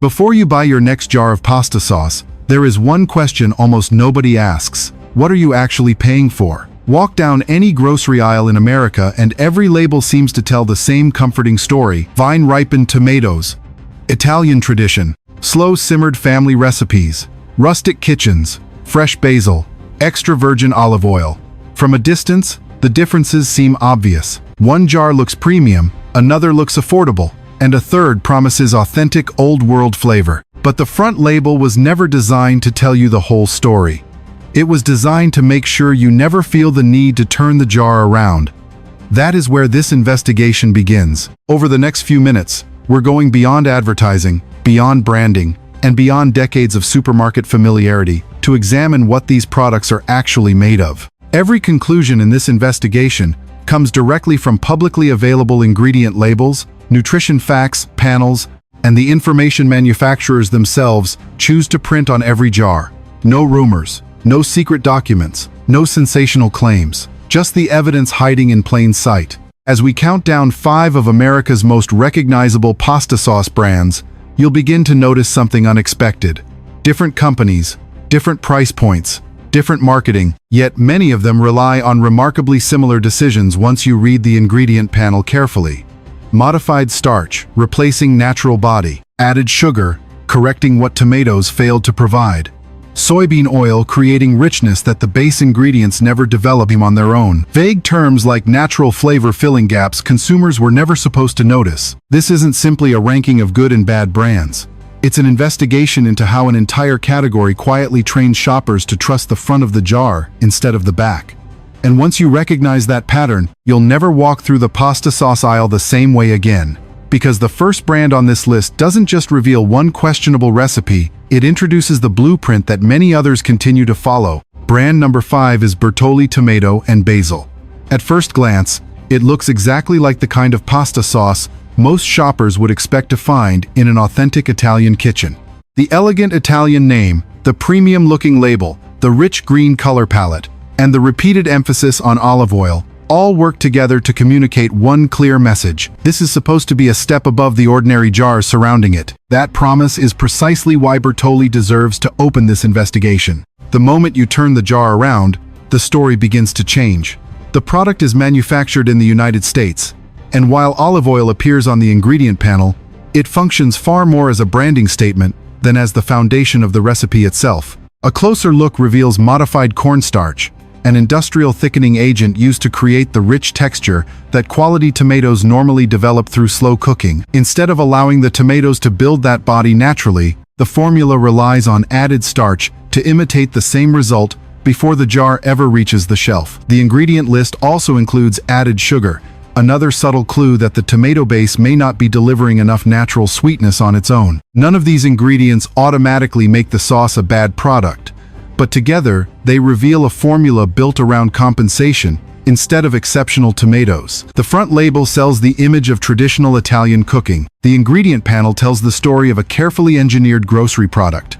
Before you buy your next jar of pasta sauce, there is one question almost nobody asks. What are you actually paying for? Walk down any grocery aisle in America and every label seems to tell the same comforting story. Vine-ripened tomatoes, Italian tradition, slow-simmered family recipes, rustic kitchens, fresh basil, extra virgin olive oil. From a distance, the differences seem obvious. One jar looks premium, another looks affordable, and a third promises authentic old-world flavor. But the front label was never designed to tell you the whole story. It was designed to make sure you never feel the need to turn the jar around. That is where this investigation begins. Over the next few minutes, we're going beyond advertising, beyond branding, and beyond decades of supermarket familiarity to examine what these products are actually made of. Every conclusion in this investigation comes directly from publicly available ingredient labels, nutrition facts, panels, and the information manufacturers themselves choose to print on every jar. No rumors, no secret documents, no sensational claims, just the evidence hiding in plain sight. As we count down 5 of America's most recognizable pasta sauce brands, you'll begin to notice something unexpected. Different companies, different price points, different marketing, yet many of them rely on remarkably similar decisions once you read the ingredient panel carefully. Modified starch, replacing natural body. Added sugar, correcting what tomatoes failed to provide. Soybean oil, creating richness that the base ingredients never develop on their own. Vague terms like natural flavor filling gaps consumers were never supposed to notice. This isn't simply a ranking of good and bad brands. It's an investigation into how an entire category quietly trains shoppers to trust the front of the jar instead of the back. And once you recognize that pattern, you'll never walk through the pasta sauce aisle the same way again. Because the first brand on this list doesn't just reveal one questionable recipe, it introduces the blueprint that many others continue to follow. Brand number 5 is Bertolli tomato and basil. At first glance, it looks exactly like the kind of pasta sauce most shoppers would expect to find in an authentic Italian kitchen. The elegant Italian name, the premium-looking label, the rich green color palette, and the repeated emphasis on olive oil all work together to communicate one clear message. This is supposed to be a step above the ordinary jars surrounding it. That promise is precisely why Bertolli deserves to open this investigation. The moment you turn the jar around, the story begins to change. The product is manufactured in the United States, and while olive oil appears on the ingredient panel, it functions far more as a branding statement than as the foundation of the recipe itself. A closer look reveals modified cornstarch, an industrial thickening agent used to create the rich texture that quality tomatoes normally develop through slow cooking. Instead of allowing the tomatoes to build that body naturally, the formula relies on added starch to imitate the same result before the jar ever reaches the shelf. The ingredient list also includes added sugar, another subtle clue that the tomato base may not be delivering enough natural sweetness on its own. None of these ingredients automatically make the sauce a bad product, but together they reveal a formula built around compensation instead of exceptional tomatoes. The front label sells the image of traditional Italian cooking. The ingredient panel tells the story of a carefully engineered grocery product.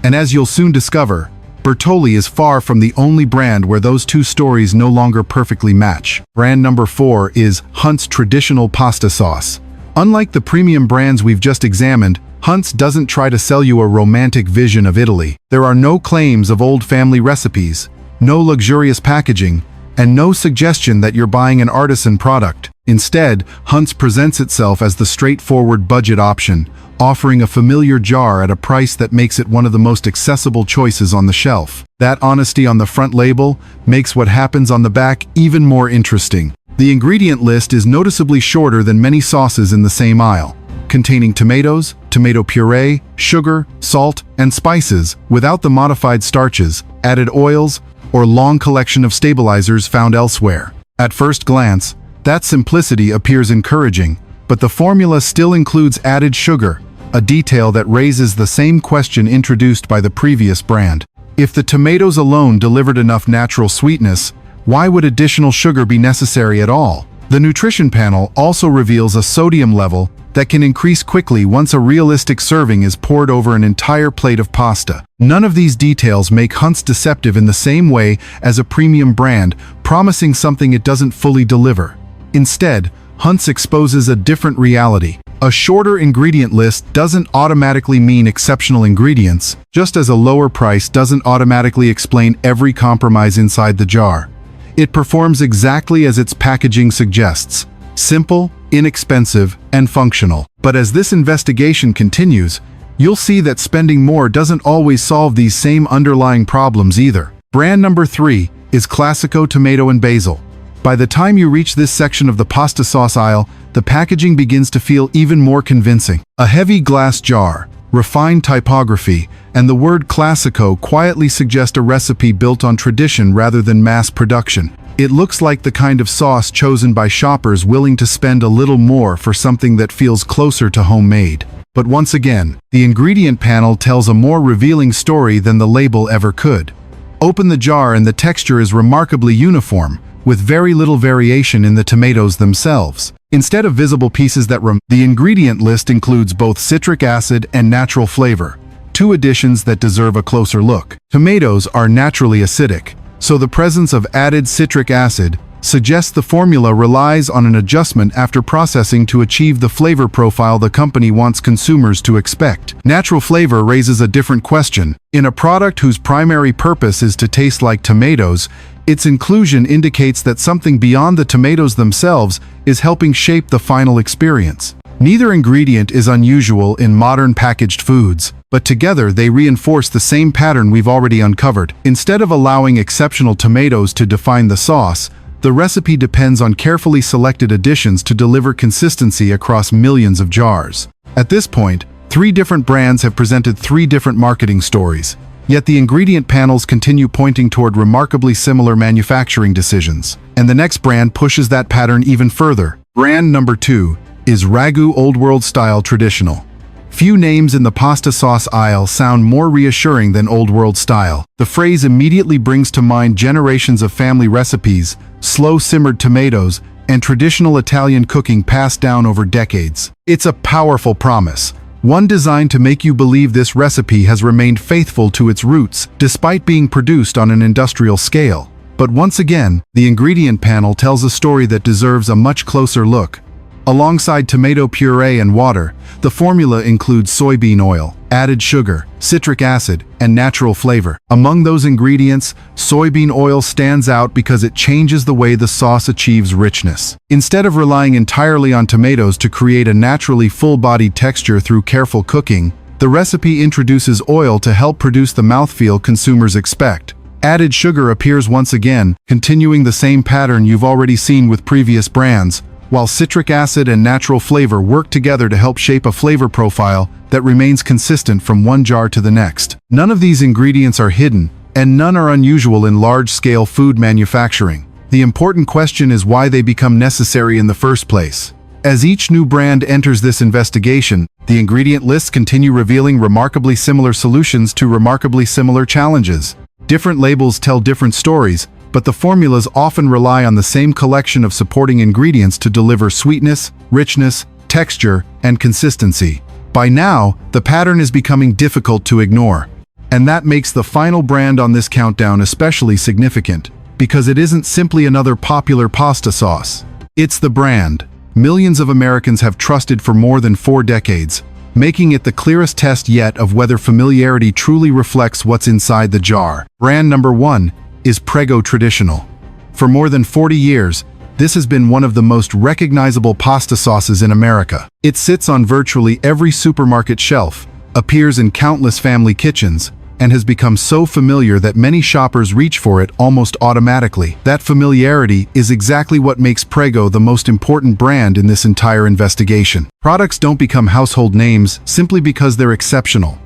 And as you'll soon discover, Bertolli is far from the only brand where those two stories no longer perfectly match. Brand number 4 is Hunt's traditional pasta sauce. Unlike the premium brands we've just examined, Hunt's doesn't try to sell you a romantic vision of Italy. There are no claims of old family recipes, no luxurious packaging, and no suggestion that you're buying an artisan product. Instead, Hunt's presents itself as the straightforward budget option, offering a familiar jar at a price that makes it one of the most accessible choices on the shelf. That honesty on the front label makes what happens on the back even more interesting. The ingredient list is noticeably shorter than many sauces in the same aisle, containing tomatoes, tomato puree, sugar, salt, and spices without the modified starches, added oils, or long collection of stabilizers found elsewhere. At first glance, that simplicity appears encouraging, but the formula still includes added sugar, a detail that raises the same question introduced by the previous brand. If the tomatoes alone delivered enough natural sweetness, why would additional sugar be necessary at all? The nutrition panel also reveals a sodium level that can increase quickly once a realistic serving is poured over an entire plate of pasta. None of these details make Hunt's deceptive in the same way as a premium brand, promising something it doesn't fully deliver. Instead, Hunt's exposes a different reality. A shorter ingredient list doesn't automatically mean exceptional ingredients, just as a lower price doesn't automatically explain every compromise inside the jar. It performs exactly as its packaging suggests: simple, inexpensive, and functional. But as this investigation continues, you'll see that spending more doesn't always solve these same underlying problems either. Brand number 3 is Classico Tomato and Basil. By the time you reach this section of the pasta sauce aisle, the packaging begins to feel even more convincing. A heavy glass jar, refined typography, and the word Classico quietly suggest a recipe built on tradition rather than mass production. It looks like the kind of sauce chosen by shoppers willing to spend a little more for something that feels closer to homemade. But once again, the ingredient panel tells a more revealing story than the label ever could. Open the jar and the texture is remarkably uniform, with very little variation in the tomatoes themselves. Instead of visible pieces the ingredient list includes both citric acid and natural flavor, two additions that deserve a closer look. Tomatoes are naturally acidic, so the presence of added citric acid suggests the formula relies on an adjustment after processing to achieve the flavor profile the company wants consumers to expect. Natural flavor raises a different question. In a product whose primary purpose is to taste like tomatoes, its inclusion indicates that something beyond the tomatoes themselves is helping shape the final experience. Neither ingredient is unusual in modern packaged foods, but together they reinforce the same pattern we've already uncovered. Instead of allowing exceptional tomatoes to define the sauce, the recipe depends on carefully selected additions to deliver consistency across millions of jars. At this point, 3 different brands have presented 3 different marketing stories, yet the ingredient panels continue pointing toward remarkably similar manufacturing decisions. And the next brand pushes that pattern even further. Brand number 2 is Ragu Old World Style Traditional. Few names in the pasta sauce aisle sound more reassuring than Old World Style. The phrase immediately brings to mind generations of family recipes, slow-simmered tomatoes, and traditional Italian cooking passed down over decades. It's a powerful promise, one designed to make you believe this recipe has remained faithful to its roots despite being produced on an industrial scale. But once again, the ingredient panel tells a story that deserves a much closer look. Alongside tomato puree and water, the formula includes soybean oil, added sugar, citric acid, and natural flavor. Among those ingredients, soybean oil stands out because it changes the way the sauce achieves richness. Instead of relying entirely on tomatoes to create a naturally full-bodied texture through careful cooking, the recipe introduces oil to help produce the mouthfeel consumers expect. Added sugar appears once again, continuing the same pattern you've already seen with previous brands, while citric acid and natural flavor work together to help shape a flavor profile that remains consistent from one jar to the next. None of these ingredients are hidden, and none are unusual in large-scale food manufacturing. The important question is why they become necessary in the first place. As each new brand enters this investigation, the ingredient lists continue revealing remarkably similar solutions to remarkably similar challenges. Different labels tell different stories, but the formulas often rely on the same collection of supporting ingredients to deliver sweetness, richness, texture, and consistency. By now, the pattern is becoming difficult to ignore. And that makes the final brand on this countdown especially significant, because it isn't simply another popular pasta sauce. It's the brand millions of Americans have trusted for more than 4 decades, making it the clearest test yet of whether familiarity truly reflects what's inside the jar. Brand number 1 is Prego Traditional. For more than 40 years, this has been one of the most recognizable pasta sauces in America. It sits on virtually every supermarket shelf, appears in countless family kitchens, and has become so familiar that many shoppers reach for it almost automatically. That familiarity is exactly what makes Prego the most important brand in this entire investigation. Products don't become household names simply because they're exceptional.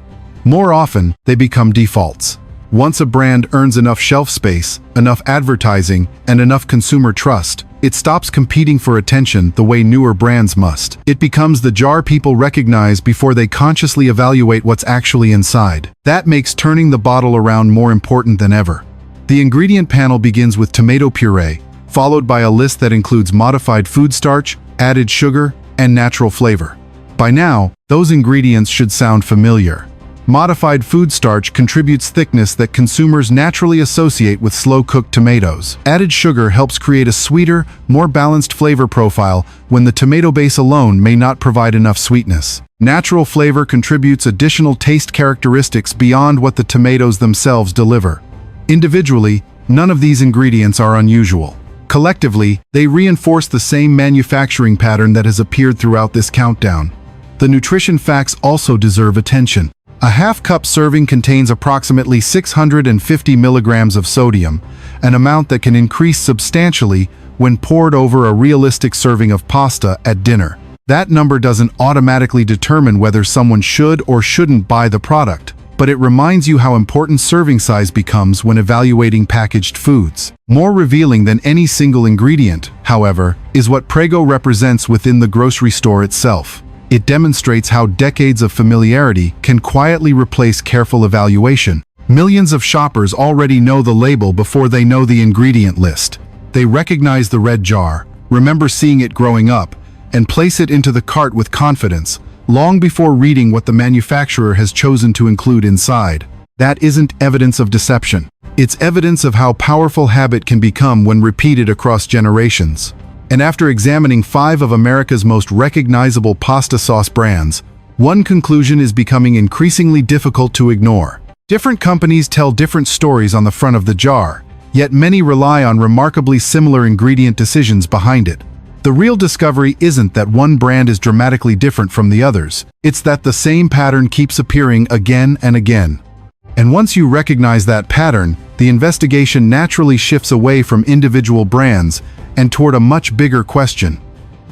More often, they become defaults. Once a brand earns enough shelf space, enough advertising, and enough consumer trust, it stops competing for attention the way newer brands must. It becomes the jar people recognize before they consciously evaluate what's actually inside. That makes turning the bottle around more important than ever. The ingredient panel begins with tomato puree, followed by a list that includes modified food starch, added sugar, and natural flavor. By now, those ingredients should sound familiar. Modified food starch contributes thickness that consumers naturally associate with slow-cooked tomatoes. Added sugar helps create a sweeter, more balanced flavor profile when the tomato base alone may not provide enough sweetness. Natural flavor contributes additional taste characteristics beyond what the tomatoes themselves deliver. Individually, none of these ingredients are unusual. Collectively, they reinforce the same manufacturing pattern that has appeared throughout this countdown. The nutrition facts also deserve attention. A half-cup serving contains approximately 650 milligrams of sodium, an amount that can increase substantially when poured over a realistic serving of pasta at dinner. That number doesn't automatically determine whether someone should or shouldn't buy the product, but it reminds you how important serving size becomes when evaluating packaged foods. More revealing than any single ingredient, however, is what Prego represents within the grocery store itself. It demonstrates how decades of familiarity can quietly replace careful evaluation. Millions of shoppers already know the label before they know the ingredient list. They recognize the red jar, remember seeing it growing up, and place it into the cart with confidence, long before reading what the manufacturer has chosen to include inside. That isn't evidence of deception. It's evidence of how powerful habit can become when repeated across generations. And after examining 5 of America's most recognizable pasta sauce brands, one conclusion is becoming increasingly difficult to ignore. Different companies tell different stories on the front of the jar, yet many rely on remarkably similar ingredient decisions behind it. The real discovery isn't that one brand is dramatically different from the others, it's that the same pattern keeps appearing again and again. And once you recognize that pattern, the investigation naturally shifts away from individual brands and toward a much bigger question.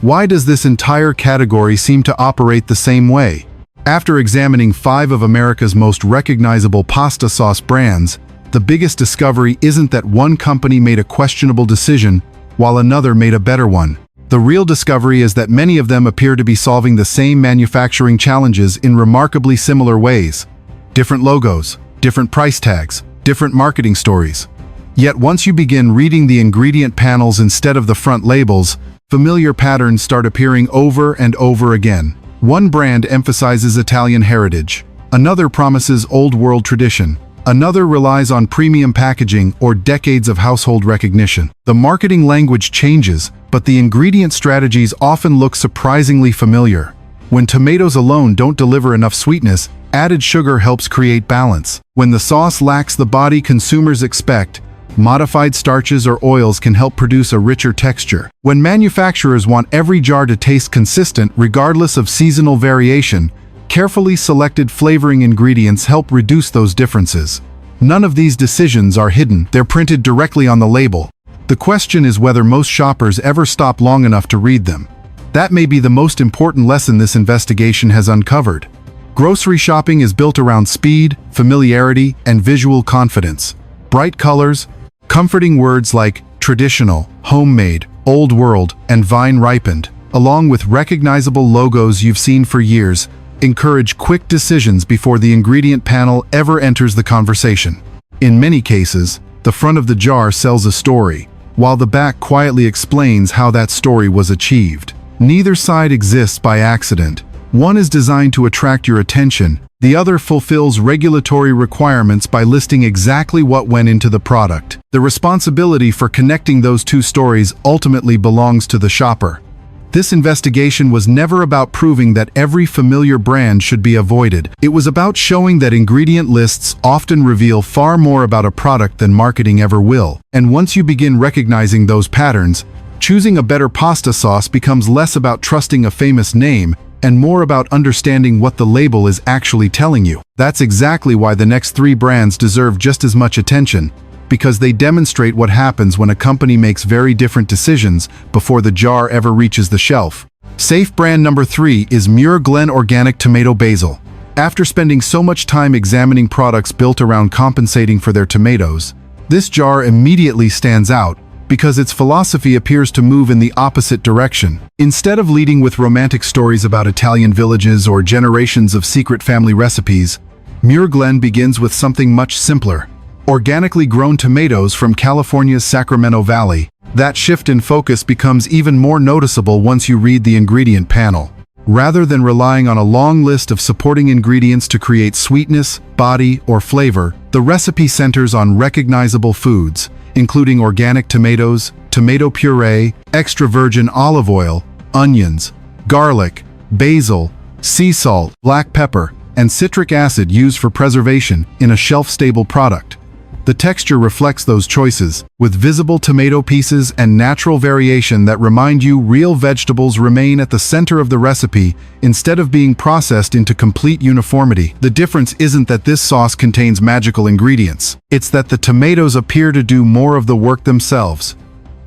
Why does this entire category seem to operate the same way? After examining 5 of America's most recognizable pasta sauce brands, the biggest discovery isn't that one company made a questionable decision while another made a better one. The real discovery is that many of them appear to be solving the same manufacturing challenges in remarkably similar ways. Different logos, different price tags, different marketing stories. Yet once you begin reading the ingredient panels instead of the front labels, familiar patterns start appearing over and over again. One brand emphasizes Italian heritage. Another promises old-world tradition. Another relies on premium packaging or decades of household recognition. The marketing language changes, but the ingredient strategies often look surprisingly familiar. When tomatoes alone don't deliver enough sweetness, added sugar helps create balance. When the sauce lacks the body consumers expect, modified starches or oils can help produce a richer texture. When manufacturers want every jar to taste consistent regardless of seasonal variation, carefully selected flavoring ingredients help reduce those differences. None of these decisions are hidden, they're printed directly on the label. The question is whether most shoppers ever stop long enough to read them. That may be the most important lesson this investigation has uncovered. Grocery shopping is built around speed, familiarity, and visual confidence. Bright colors, comforting words like traditional, homemade, old world, and vine ripened, along with recognizable logos you've seen for years, encourage quick decisions before the ingredient panel ever enters the conversation. In many cases, the front of the jar sells a story, while the back quietly explains how that story was achieved. Neither side exists by accident. One is designed to attract your attention, the other fulfills regulatory requirements by listing exactly what went into the product. The responsibility for connecting those two stories ultimately belongs to the shopper. This investigation was never about proving that every familiar brand should be avoided. It was about showing that ingredient lists often reveal far more about a product than marketing ever will. And once you begin recognizing those patterns, choosing a better pasta sauce becomes less about trusting a famous name and more about understanding what the label is actually telling you. That's exactly why the next 3 brands deserve just as much attention, because they demonstrate what happens when a company makes very different decisions before the jar ever reaches the shelf. Safe brand number 3 is Muir Glen Organic Tomato Basil. After spending so much time examining products built around compensating for their tomatoes, this jar immediately stands out because its philosophy appears to move in the opposite direction. Instead of leading with romantic stories about Italian villages or generations of secret family recipes, Muir Glen begins with something much simpler: organically grown tomatoes from California's Sacramento Valley. That shift in focus becomes even more noticeable once you read the ingredient panel. Rather than relying on a long list of supporting ingredients to create sweetness, body, or flavor, the recipe centers on recognizable foods, including organic tomatoes, tomato puree, extra virgin olive oil, onions, garlic, basil, sea salt, black pepper, and citric acid used for preservation in a shelf-stable product. The texture reflects those choices, with visible tomato pieces and natural variation that remind you real vegetables remain at the center of the recipe instead of being processed into complete uniformity. The difference isn't that this sauce contains magical ingredients. It's that the tomatoes appear to do more of the work themselves.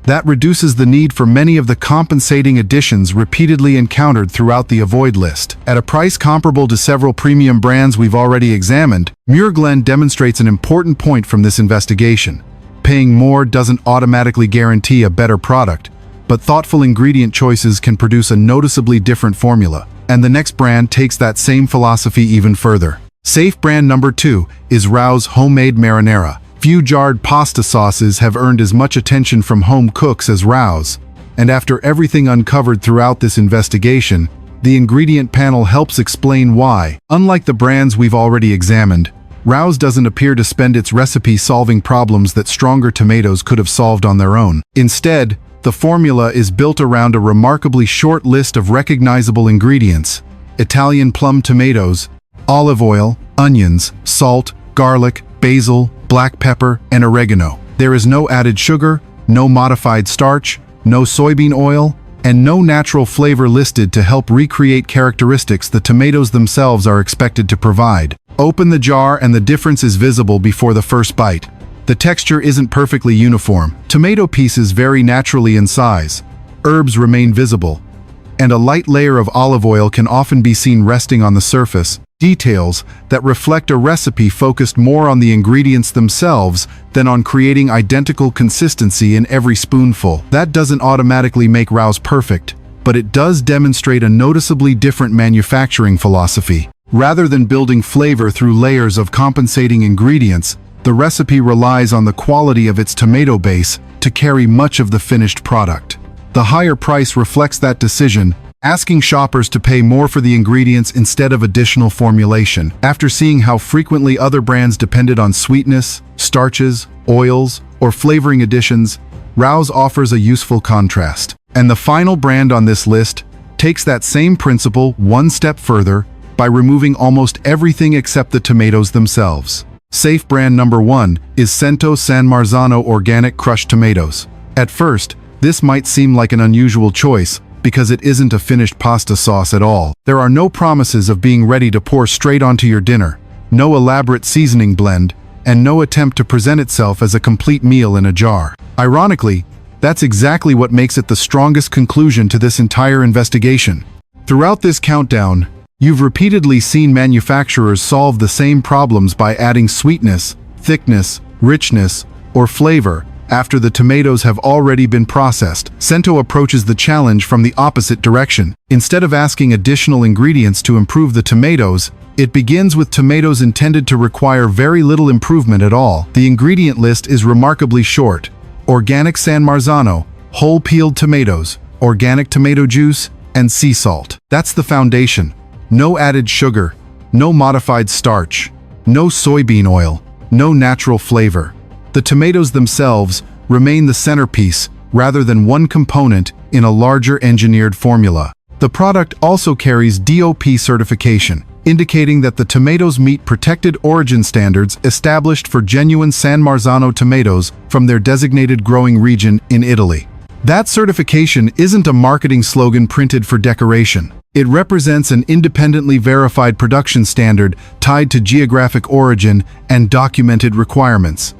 That reduces the need for many of the compensating additions repeatedly encountered throughout the avoid list. At a price comparable to several premium brands we've already examined, Muir Glen demonstrates an important point from this investigation. Paying more doesn't automatically guarantee a better product, but thoughtful ingredient choices can produce a noticeably different formula. And the next brand takes that same philosophy even further. Safe brand number 2 is Rao's Homemade Marinara. Few jarred pasta sauces have earned as much attention from home cooks as Rao's, and after everything uncovered throughout this investigation, the ingredient panel helps explain why. Unlike the brands we've already examined, Rao's doesn't appear to spend its recipe solving problems that stronger tomatoes could have solved on their own. Instead, the formula is built around a remarkably short list of recognizable ingredients: Italian plum tomatoes, olive oil, onions, salt, garlic, basil, black pepper, and oregano. There is no added sugar, no modified starch, no soybean oil, and no natural flavor listed to help recreate characteristics the tomatoes themselves are expected to provide. Open the jar and the difference is visible before the first bite. The texture isn't perfectly uniform. Tomato pieces vary naturally in size. Herbs remain visible, and a light layer of olive oil can often be seen resting on the surface. Details that reflect a recipe focused more on the ingredients themselves than on creating identical consistency in every spoonful. That doesn't automatically make Rao's perfect, but it does demonstrate a noticeably different manufacturing philosophy. Rather than building flavor through layers of compensating ingredients, the recipe relies on the quality of its tomato base to carry much of the finished product. The higher price reflects that decision, asking shoppers to pay more for the ingredients instead of additional formulation. After seeing how frequently other brands depended on sweetness, starches, oils, or flavoring additions, Rao's offers a useful contrast. And the final brand on this list takes that same principle one step further by removing almost everything except the tomatoes themselves. Safe brand number 1 is Cento San Marzano Organic Crushed Tomatoes. At first, this might seem like an unusual choice, because it isn't a finished pasta sauce at all. There are no promises of being ready to pour straight onto your dinner, no elaborate seasoning blend, and no attempt to present itself as a complete meal in a jar. Ironically, that's exactly what makes it the strongest conclusion to this entire investigation. Throughout this countdown, you've repeatedly seen manufacturers solve the same problems by adding sweetness, thickness, richness, or flavor after the tomatoes have already been processed. Cento approaches the challenge from the opposite direction. Instead of asking additional ingredients to improve the tomatoes, it begins with tomatoes intended to require very little improvement at all. The ingredient list is remarkably short: organic San Marzano, whole peeled tomatoes, organic tomato juice, and sea salt. That's the foundation. No added sugar, no modified starch, no soybean oil, no natural flavor. The tomatoes themselves remain the centerpiece rather than one component in a larger engineered formula. The product also carries DOP certification, indicating that the tomatoes meet protected origin standards established for genuine San Marzano tomatoes from their designated growing region in Italy. That certification isn't a marketing slogan printed for decoration. It represents an independently verified production standard tied to geographic origin and documented requirements.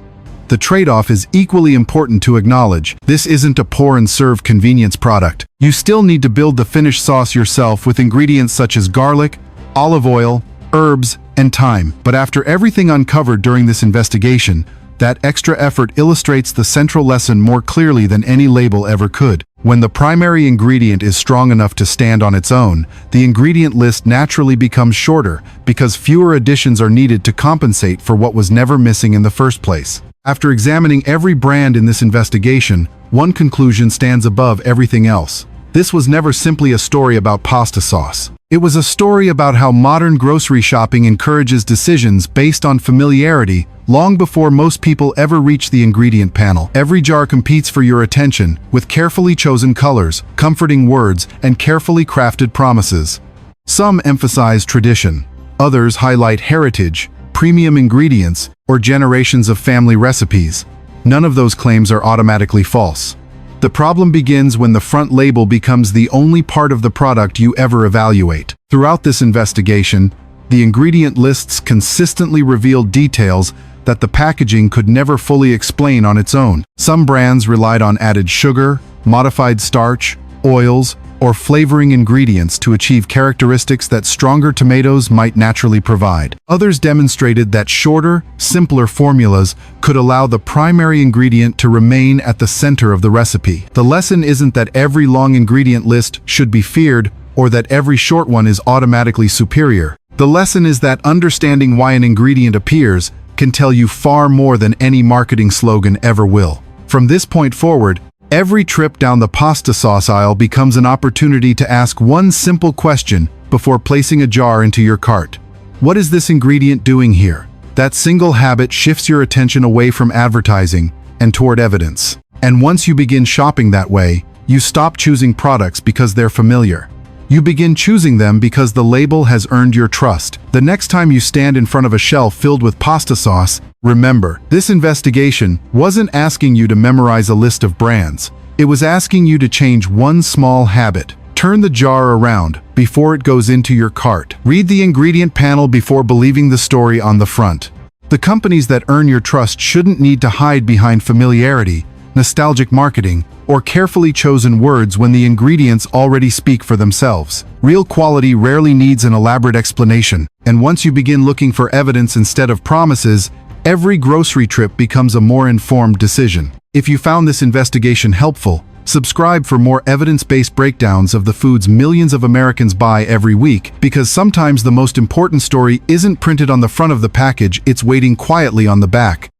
The trade-off is equally important to acknowledge. This isn't a pour and serve convenience product. You still need to build the finished sauce yourself with ingredients such as garlic, olive oil, herbs, and thyme. But after everything uncovered during this investigation, that extra effort illustrates the central lesson more clearly than any label ever could. When the primary ingredient is strong enough to stand on its own, the ingredient list naturally becomes shorter because fewer additions are needed to compensate for what was never missing in the first place. After examining every brand in this investigation, one conclusion stands above everything else. This was never simply a story about pasta sauce. It was a story about how modern grocery shopping encourages decisions based on familiarity long before most people ever reach the ingredient panel. Every jar competes for your attention with carefully chosen colors, comforting words, and carefully crafted promises. Some emphasize tradition. Others highlight heritage, premium ingredients, or generations of family recipes. None of those claims are automatically false. The problem begins when the front label becomes the only part of the product you ever evaluate. Throughout this investigation, the ingredient lists consistently revealed details that the packaging could never fully explain on its own. Some brands relied on added sugar, modified starch, oils, or flavoring ingredients to achieve characteristics that stronger tomatoes might naturally provide. Others demonstrated that shorter, simpler formulas could allow the primary ingredient to remain at the center of the recipe. The lesson isn't that every long ingredient list should be feared or that every short one is automatically superior. The lesson is that understanding why an ingredient appears can tell you far more than any marketing slogan ever will. From this point forward, every trip down the pasta sauce aisle becomes an opportunity to ask one simple question before placing a jar into your cart. What is this ingredient doing here? That single habit shifts your attention away from advertising and toward evidence. And once you begin shopping that way, you stop choosing products because they're familiar. You begin choosing them because the label has earned your trust. The next time you stand in front of a shelf filled with pasta sauce, remember, this investigation wasn't asking you to memorize a list of brands. It was asking you to change one small habit. Turn the jar around before it goes into your cart. Read the ingredient panel before believing the story on the front. The companies that earn your trust shouldn't need to hide behind familiarity, nostalgic marketing, or carefully chosen words when the ingredients already speak for themselves. Real quality rarely needs an elaborate explanation, and once you begin looking for evidence instead of promises, every grocery trip becomes a more informed decision. If you found this investigation helpful, subscribe for more evidence-based breakdowns of the foods millions of Americans buy every week, because sometimes the most important story isn't printed on the front of the package, it's waiting quietly on the back.